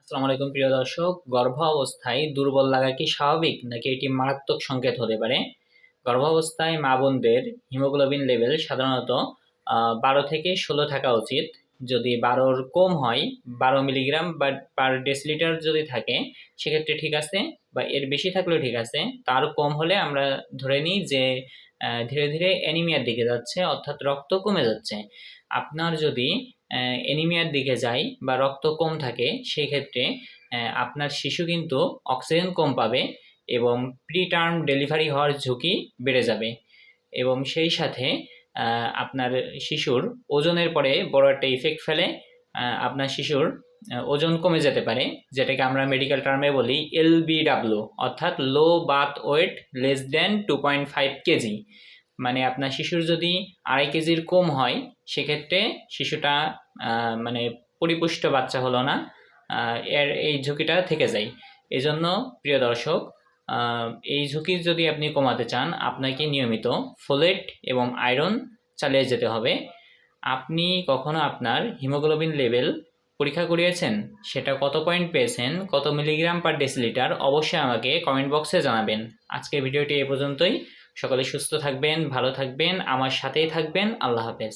আসসালামু আলাইকুম প্রিয় দর্শক। গর্ভাবস্থায় দুর্বল লাগা কি স্বাভাবিক নাকি এটি মারাত্মক সংকেত হতে পারে? গর্ভাবস্থায় মা বোনদের হিমোগ্লোবিন লেভেল সাধারণত 12 থেকে 16 থাকা উচিত। যদি 12-র কম হয়, 12 মিলিগ্রাম বা পার ডেসিলিটার যদি থাকে সেক্ষেত্রে ঠিক আছে, বা এর বেশি থাকলেও ঠিক আছে। তার কম হলে আমরা ধরে নিই যে ধীরে ধীরে অ্যানিমিয়ার দিকে যাচ্ছে, অর্থাৎ রক্ত কমে যাচ্ছে। আপনার যদি অ্যানিমিয়ার দিকে যায় বা রক্ত কম থাকে, সেক্ষেত্রে আপনার শিশু কিন্তু অক্সিজেন কম পাবে এবং প্রিটার্ম ডেলিভারি হওয়ার ঝুঁকি বেড়ে যাবে। এবং সেই সাথে আপনার শিশুর ওজনের পরে বড় একটা ইফেক্ট ফেলে। আপনার শিশুর ওজন কমে যেতে পারে, যেটাকে আমরা মেডিকেল টার্মে বলি LBW, অর্থাৎ low birth weight less than 2.5 KG. মানে আপনার শিশুর যদি 2.5 কেজির কম হয়, সেক্ষেত্রে শিশুটা মানে পরিপুষ্ট বাচ্চা হলো না, এর এই ঝুঁকিটা থেকে যায়। এজন্য প্রিয় দর্শক, আহ, এই ঝুঁকি যদি আপনি কমাতে চান, আপনাকে নিয়মিত ফোলেট এবং আয়রন চালিয়ে যেতে হবে। আপনি কখনো আপনার হিমোগ্লোবিন লেভেল পরীক্ষা করিয়েছেন? সেটা কত পয়েন্ট পেয়েছেন, কত মিলিগ্রাম পার ডেসিলিটার, অবশ্যই আমাকে কমেন্ট বক্সে জানাবেন। আজকের ভিডিওটি এ পর্যন্তই। সকলে সুস্থ থাকবেন, ভালো থাকবেন, আমার সাথেই থাকবেন। আল্লাহ হাফেজ।